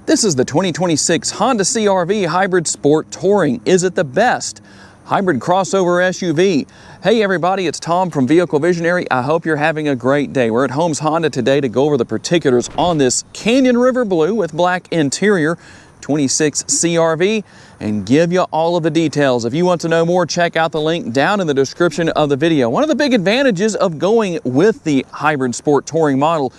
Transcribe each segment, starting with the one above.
This is the 2026 Honda CR-V Hybrid Sport Touring. Is it the best hybrid crossover SUV? Hey everybody, it's Tom from Vehicle Visionary. I hope you're having a great day. We're at Holmes Honda today to go over the particulars on this Canyon River Blue with black interior 26 CR-V and give you all of the details. If you want to know more, check out the link down in the description of the video. One of the big advantages of going with the hybrid sport touring model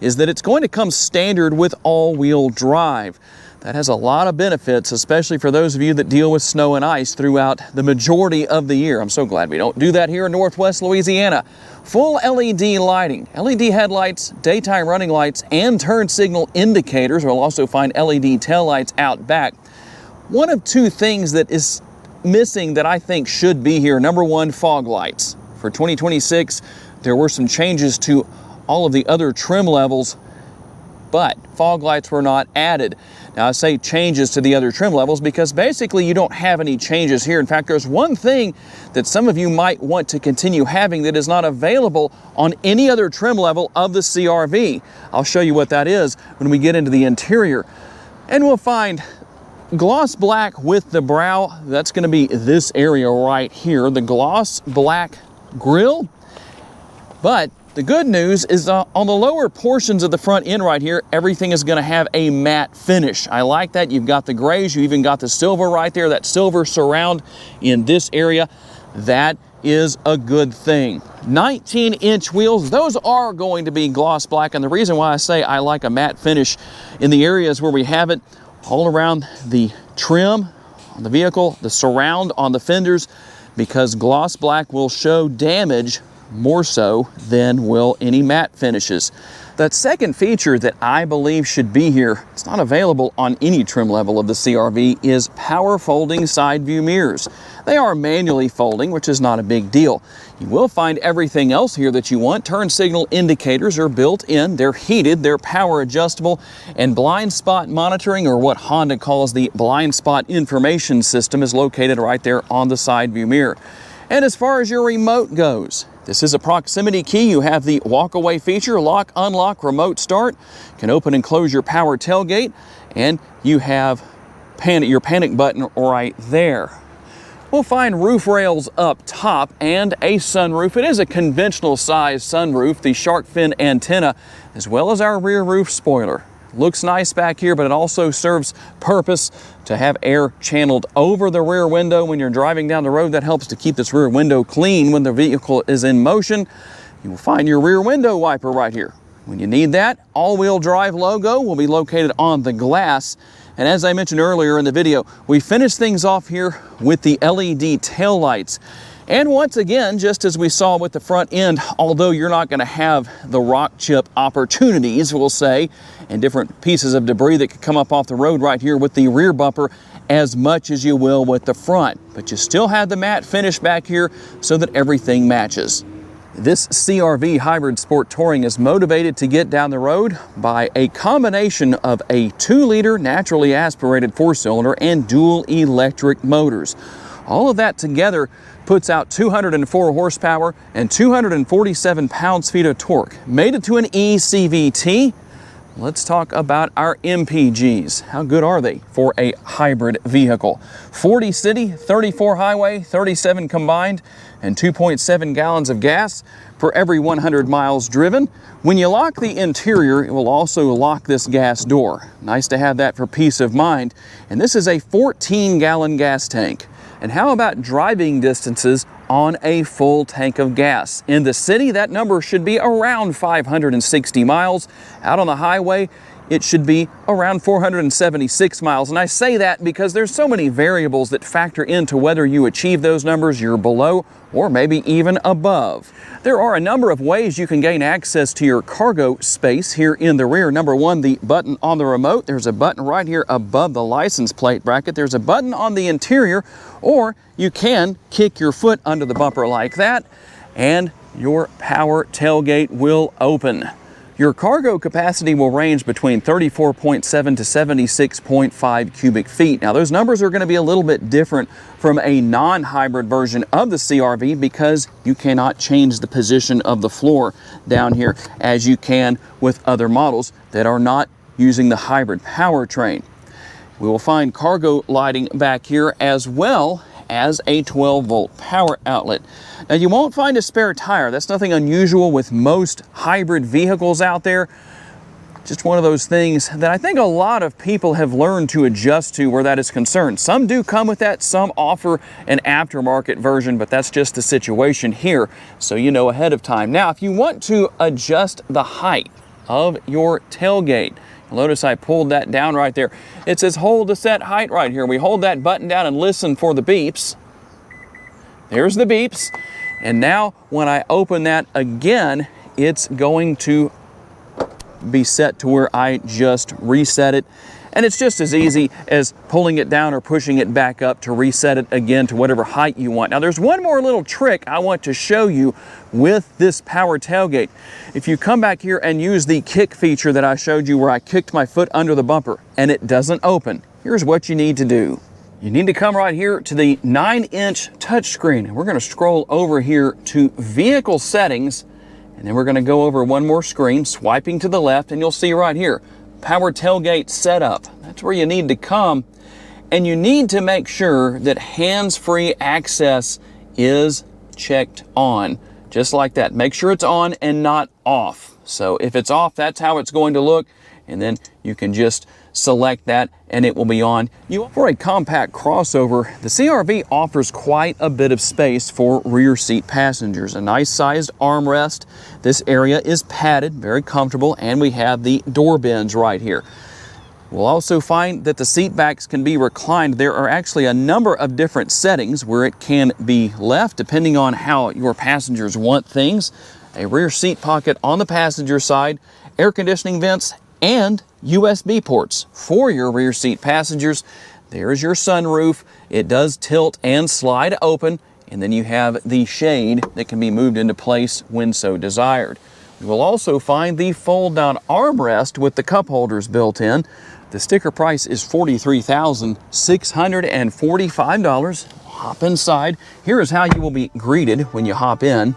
is that it's going to come standard with all-wheel drive. That has a lot of benefits, especially for those of you that deal with snow and ice throughout the majority of the year. I'm so glad we don't do that here in Northwest Louisiana. Full LED lighting, LED headlights, daytime running lights, and turn signal indicators. We'll also find LED taillights out back. One of two things that is missing that I think should be here. Number one, fog lights. For 2026, there were some changes to all of the other trim levels, but fog lights were not added. Now I say changes to the other trim levels because basically you don't have any changes here. In fact, there's one thing that some of you might want to continue having that is not available on any other trim level of the CR-V. I'll show you what that is when we get into the interior. And we'll find gloss black with the brow. That's going to be this area right here, the gloss black grille. But the good news is on the lower portions of the front end right here, everything is going to have a matte finish. I like that. You've got the grays, you even got the silver right there, that silver surround in this area. That is a good thing. 19-inch wheels, those are going to be gloss black, and the reason why I say I like a matte finish in the areas where we have it all around the trim on the vehicle, the surround on the fenders, because gloss black will show damage more so than will any matte finishes. That second feature that I believe should be here, it's not available on any trim level of the CR-V, is power folding side view mirrors. They are manually folding, which is not a big deal. You will find everything else here that you want. Turn signal indicators are built in, they're heated, they're power adjustable, and blind spot monitoring, or what Honda calls the blind spot information system, is located right there on the side view mirror. And as far as your remote goes, this is a proximity key. You have the walk-away feature, lock, unlock, remote start. You can open and close your power tailgate, and you have your panic button right there. We'll find roof rails up top and a sunroof. It is a conventional size sunroof, the shark fin antenna, as well as our rear roof spoiler. Looks nice back here, but it also serves purpose to have air channeled over the rear window when you're driving down the road. That helps to keep this rear window clean when the vehicle is in motion. You will find your rear window wiper right here. When you need that, all-wheel drive logo will be located on the glass. And as I mentioned earlier in the video, we finished things off here with the LED taillights. And once again, just as we saw with the front end, although you're not going to have the rock chip opportunities, we'll say, and different pieces of debris that could come up off the road right here with the rear bumper as much as you will with the front. But you still have the matte finish back here so that everything matches. This CR-V Hybrid Sport Touring is motivated to get down the road by a combination of a 2-liter naturally aspirated 4-cylinder and dual electric motors. All of that together puts out 204 horsepower and 247 pounds-feet of torque. Made it to an eCVT. Let's talk about our MPGs. How good are they for a hybrid vehicle? 40 city, 34 highway, 37 combined, and 2.7 gallons of gas for every 100 miles driven. When you lock the interior, it will also lock this gas door. Nice to have that for peace of mind. And this is a 14-gallon gas tank. And how about driving distances on a full tank of gas? In the city, that number should be around 560 miles. Out on the highway, it should be around 476 miles. And I say that because there's so many variables that factor into whether you achieve those numbers, you're below, or maybe even above. There are a number of ways you can gain access to your cargo space here in the rear. Number one, the button on the remote. There's a button right here above the license plate bracket. There's a button on the interior, or you can kick your foot under the bumper like that, and your power tailgate will open. Your cargo capacity will range between 34.7 to 76.5 cubic feet. Now those numbers are going to be a little bit different from a non-hybrid version of the CR-V because you cannot change the position of the floor down here as you can with other models that are not using the hybrid powertrain. We will find cargo lighting back here as well as a 12-volt power outlet. Now you won't find a spare tire. That's nothing unusual with most hybrid vehicles out there. Just one of those things that I think a lot of people have learned to adjust to where that is concerned. Some do come with that, some offer an aftermarket version, but that's just the situation here, so you know ahead of time. Now, if you want to adjust the height of your tailgate, notice I pulled that down right there. It says hold the set height right here. We hold that button down and listen for the beeps. There's the beeps. And now when I open that again, it's going to be set to where I just reset it. And it's just as easy as pulling it down or pushing it back up to reset it again to whatever height you want. Now there's one more little trick I want to show you with this power tailgate. If you come back here and use the kick feature that I showed you where I kicked my foot under the bumper and it doesn't open, here's what you need to do. You need to come right here to the 9-inch touchscreen. And we're going to scroll over here to vehicle settings. And then we're going to go over one more screen, swiping to the left, and you'll see right here, power tailgate setup. That's where you need to come. And you need to make sure that hands-free access is checked on, just like that. Make sure it's on and not off. So if it's off, that's how it's going to look. And then you can just select that and it will be on. For a compact crossover, the CR-V offers quite a bit of space for rear seat passengers. A nice sized armrest. This area is padded, very comfortable, and we have the door bins right here. We'll also find that the seat backs can be reclined. There are actually a number of different settings where it can be left depending on how your passengers want things. A rear seat pocket on the passenger side, air conditioning vents, and USB ports for your rear seat passengers. There's your sunroof. It does tilt and slide open, and then you have the shade that can be moved into place when so desired. You will also find the fold-down armrest with the cup holders built in. The sticker price is $43,645. Hop inside. Here is how you will be greeted when you hop in.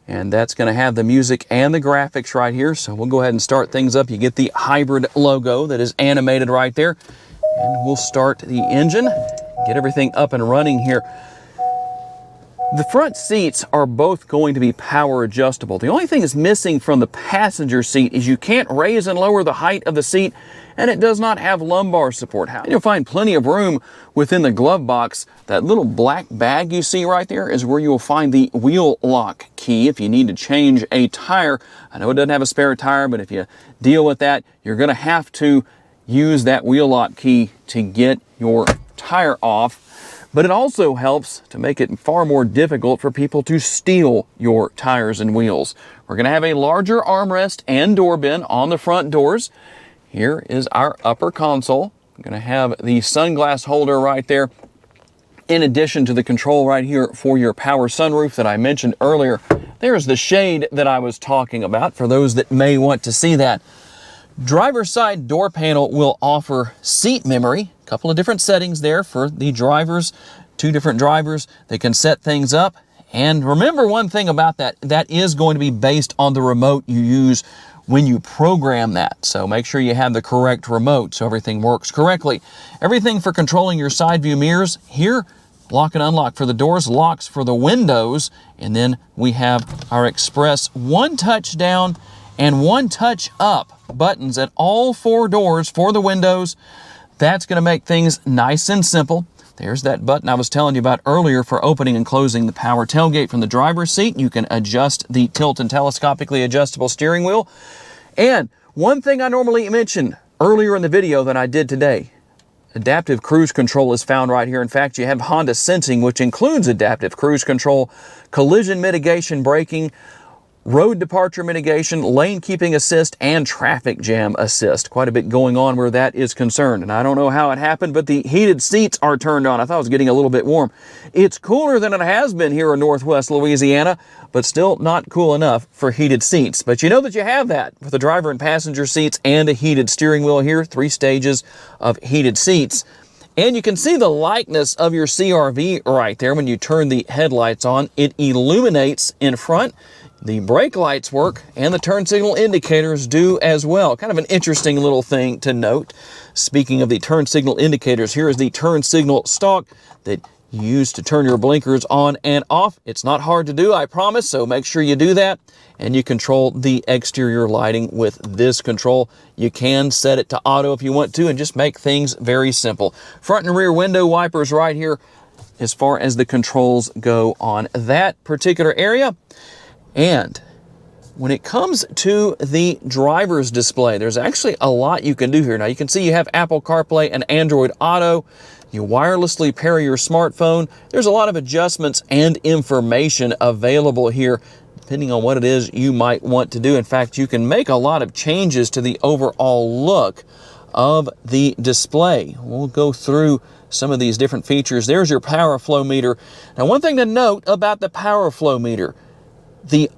And that's going to have the music and the graphics right here. So we'll go ahead and start things up. You get the hybrid logo that is animated right there. And we'll start the engine, get everything up and running here. The front seats are both going to be power adjustable. The only thing that's missing from the passenger seat is you can't raise and lower the height of the seat, and it does not have lumbar support. And you'll find plenty of room within the glove box. That little black bag you see right there is where you will find the wheel lock key if you need to change a tire. I know it doesn't have a spare tire, but if you deal with that, you're going to have to use that wheel lock key to get your tire off. But it also helps to make it far more difficult for people to steal your tires and wheels. We're going to have a larger armrest and door bin on the front doors. Here is our upper console. I'm going to have the sunglass holder right there, in addition to the control right here for your power sunroof that I mentioned earlier. There's the shade that I was talking about for those that may want to see that. Driver's side door panel will offer seat memory. A couple of different settings there for the drivers, 2 different drivers. They can set things up. And remember one thing about that, that is going to be based on the remote you use when you program that. So make sure you have the correct remote so everything works correctly. Everything for controlling your side view mirrors here, lock and unlock for the doors, locks for the windows, and then we have our express 1 touch down and 1 touch up buttons at all 4 doors for the windows. That's going to make things nice and simple. There's that button I was telling you about earlier for opening and closing the power tailgate from the driver's seat. You can adjust the tilt and telescopically adjustable steering wheel. And one thing I normally mention earlier in the video than I did today, adaptive cruise control is found right here. In fact, you have Honda Sensing, which includes adaptive cruise control, collision mitigation braking, road departure mitigation, lane keeping assist, and traffic jam assist. Quite a bit going on where that is concerned. And I don't know how it happened, but the heated seats are turned on. I thought it was getting a little bit warm. It's cooler than it has been here in Northwest Louisiana, but still not cool enough for heated seats. But you know that you have that with the driver and passenger seats and a heated steering wheel here, 3 stages of heated seats. And you can see the likeness of your CR-V right there when you turn the headlights on. It illuminates in front. The brake lights work and the turn signal indicators do as well. Kind of an interesting little thing to note. Speaking of the turn signal indicators, here is the turn signal stalk that you use to turn your blinkers on and off. It's not hard to do, I promise, so make sure you do that. And you control the exterior lighting with this control. You can set it to auto if you want to and just make things very simple. Front and rear window wipers right here as far as the controls go on that particular area. And when it comes to the driver's display, there's actually a lot you can do here. Now you can see you have Apple CarPlay and Android Auto. You wirelessly pair your smartphone. There's a lot of adjustments and information available here, depending on what it is you might want to do. In fact, you can make a lot of changes to the overall look of the display. We'll go through some of these different features. There's your power flow meter. Now, one thing to note about the power flow meter, the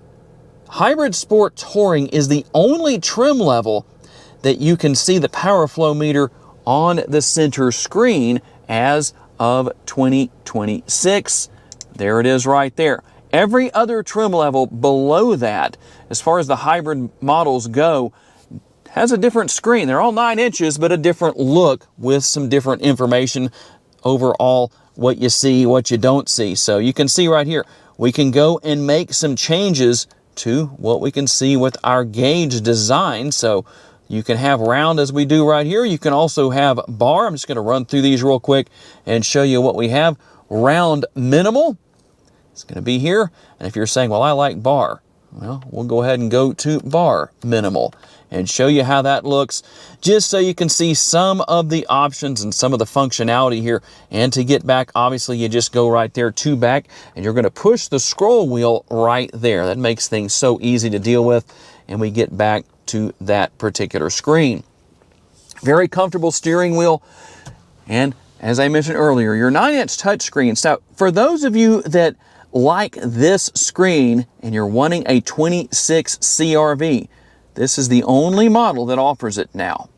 Hybrid Sport Touring is the only trim level that you can see the power flow meter on the center screen as of 2026. There it is right there. Every other trim level below that, as far as the hybrid models go, has a different screen. They're all 9 inches, but a different look with some different information overall, what you see, what you don't see. So you can see right here, we can go and make some changes to what we can see with our gauge design. So you can have round as we do right here. You can also have bar. I'm just going to run through these real quick and show you what we have. Round minimal. It's going to be here. And if you're saying, well, I like bar, well, we'll go ahead and go to bar minimal and show you how that looks, just so you can see some of the options and some of the functionality here. And to get back, obviously, you just go right there to back, and you're going to push the scroll wheel right there. That makes things so easy to deal with, and we get back to that particular screen. Very comfortable steering wheel, and as I mentioned earlier, your 9-inch touchscreen. So for those of you that like this screen and you're wanting a 26 CRV, this is the only model that offers it now.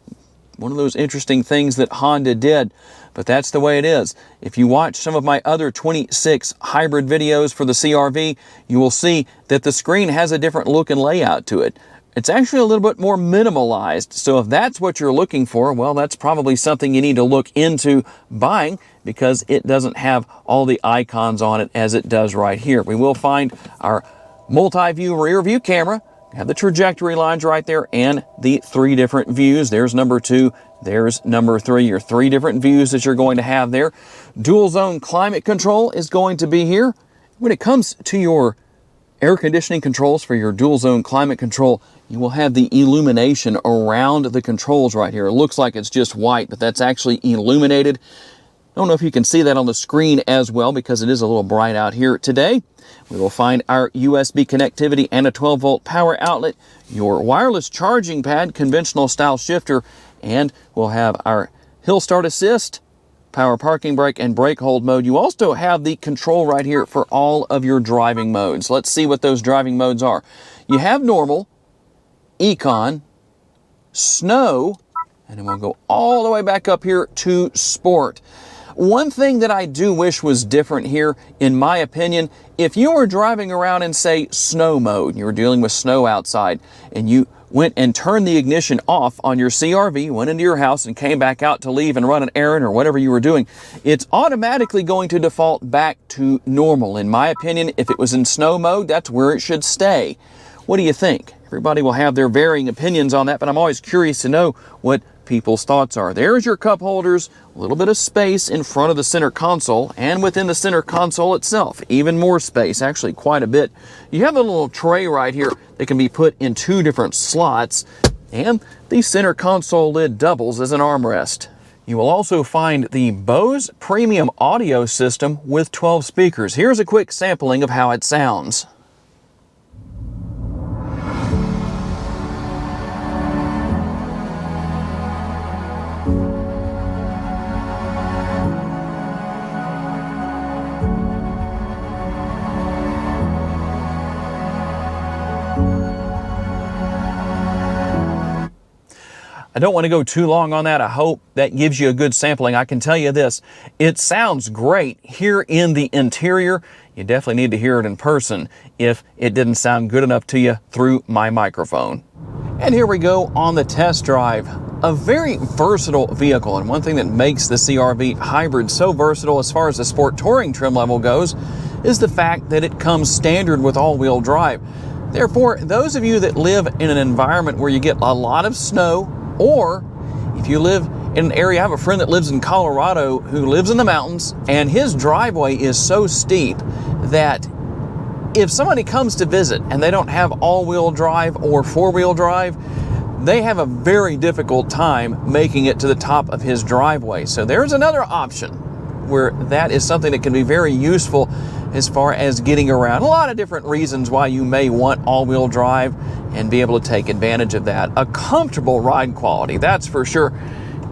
One of those interesting things that Honda did, but that's the way it is. If you watch some of my other 26 hybrid videos for the CRV, you will see that the screen has a different look and layout to it. It's actually a little bit more minimalized. So if that's what you're looking for, well, that's probably something you need to look into buying, because it doesn't have all the icons on it as it does right here. We will find our multi-view rear view camera, have the trajectory lines right there, and the 3 different views. There's number 2, there's number 3, your 3 different views that you're going to have there. Dual zone climate control is going to be here. When it comes to your air conditioning controls for your dual zone climate control, you will have the illumination around the controls right here. It looks like it's just white, but that's actually illuminated. I don't know if you can see that on the screen as well, because it is a little bright out here today. We will find our USB connectivity and a 12-volt power outlet, your wireless charging pad, conventional style shifter, and we'll have our hill start assist, power parking brake, and brake hold mode. You also have the control right here for all of your driving modes. Let's see what those driving modes are. You have normal, econ, snow, and then we'll go all the way back up here to sport. One thing that I do wish was different here, in my opinion, if you were driving around in, say, snow mode, you were dealing with snow outside, and you went and turned the ignition off on your CRV, went into your house and came back out to leave and run an errand or whatever you were doing, it's automatically going to default back to normal. In my opinion, if it was in snow mode, that's where it should stay. What do you think? Everybody will have their varying opinions on that, but I'm always curious to know what people's thoughts are. There's your cup holders, a little bit of space in front of the center console, and within the center console itself, even more space, actually quite a bit. You have a little tray right here that can be put in 2 different slots, and the center console lid doubles as an armrest. You will also find the Bose Premium Audio System with 12 speakers. Here's a quick sampling of how it sounds. I don't want to go too long on that. I hope that gives you a good sampling. I can tell you this, it sounds great here in the interior. you definitely need to hear it in person if it didn't sound good enough to you through my microphone. And here we go on the test drive. A very versatile vehicle, and one thing that makes the CR-V hybrid so versatile as far as the sport touring trim level goes is the fact that it comes standard with all-wheel drive. Therefore, those of you that live in an environment where you get a lot of snow, or if you live in an area, I have a friend that lives in Colorado who lives in the mountains, and his driveway is so steep that if somebody comes to visit and they don't have all-wheel drive or four-wheel drive, they have a very difficult time making it to the top of his driveway. So there's another option where that is something that can be very useful as far as getting around. A lot of different reasons why you may want all-wheel drive and be able to take advantage of that. A comfortable ride quality, that's for sure.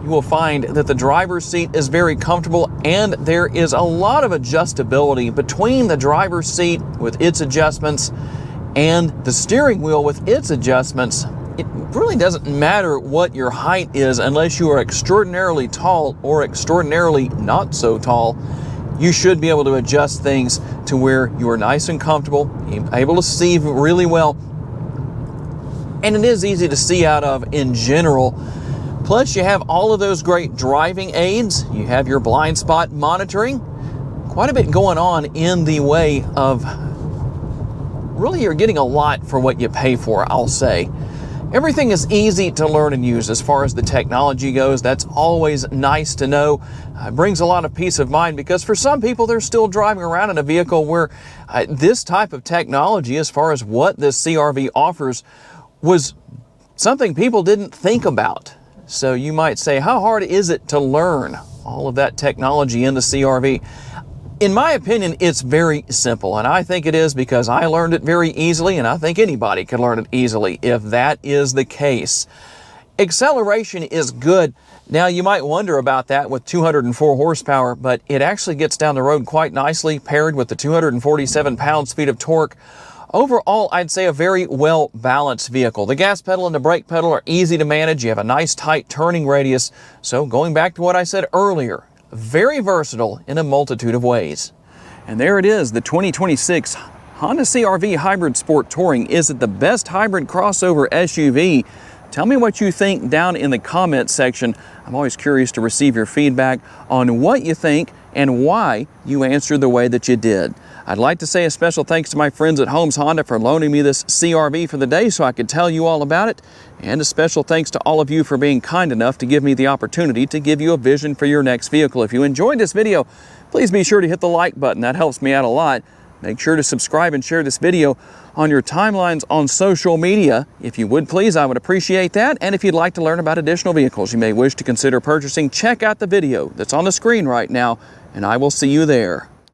You will find that the driver's seat is very comfortable, and there is a lot of adjustability between the driver's seat with its adjustments and the steering wheel with its adjustments. It really doesn't matter what your height is unless you are extraordinarily tall or extraordinarily not so tall. You should be able to adjust things to where you are nice and comfortable, able to see really well, and it is easy to see out of in general. Plus, you have all of those great driving aids. You have your blind spot monitoring. Quite a bit going on in the way of, really, you're getting a lot for what you pay for, I'll say. Everything is easy to learn and use as far as the technology goes. That's always nice to know. It brings a lot of peace of mind, because for some people, they're still driving around in a vehicle where this type of technology, as far as what this CR-V offers, was something people didn't think about. So you might say, how hard is it to learn all of that technology in the CR-V? In my opinion, it's very simple, and I think it is because I learned it very easily, and I think anybody can learn it easily if that is the case. Acceleration is good. Now, you might wonder about that with 204 horsepower, but it actually gets down the road quite nicely paired with the 247 pound-feet of torque. Overall, I'd say a very well-balanced vehicle. The gas pedal and the brake pedal are easy to manage. You have a nice tight turning radius. So going back to what I said earlier, very versatile in a multitude of ways. And there it is, the 2026 Honda CR-V Hybrid Sport Touring. Is it the best hybrid crossover SUV? Tell me what you think down in the comments section. I'm always curious to receive your feedback on what you think and why you answered the way that you did. I'd like to say a special thanks to my friends at Holmes Honda for loaning me this CR-V for the day so I could tell you all about it. And a special thanks to all of you for being kind enough to give me the opportunity to give you a vision for your next vehicle. If you enjoyed this video, please be sure to hit the like button. That helps me out a lot. Make sure to subscribe and share this video on your timelines on social media. If you would please, I would appreciate that. And if you'd like to learn about additional vehicles you may wish to consider purchasing, check out the video that's on the screen right now, and I will see you there.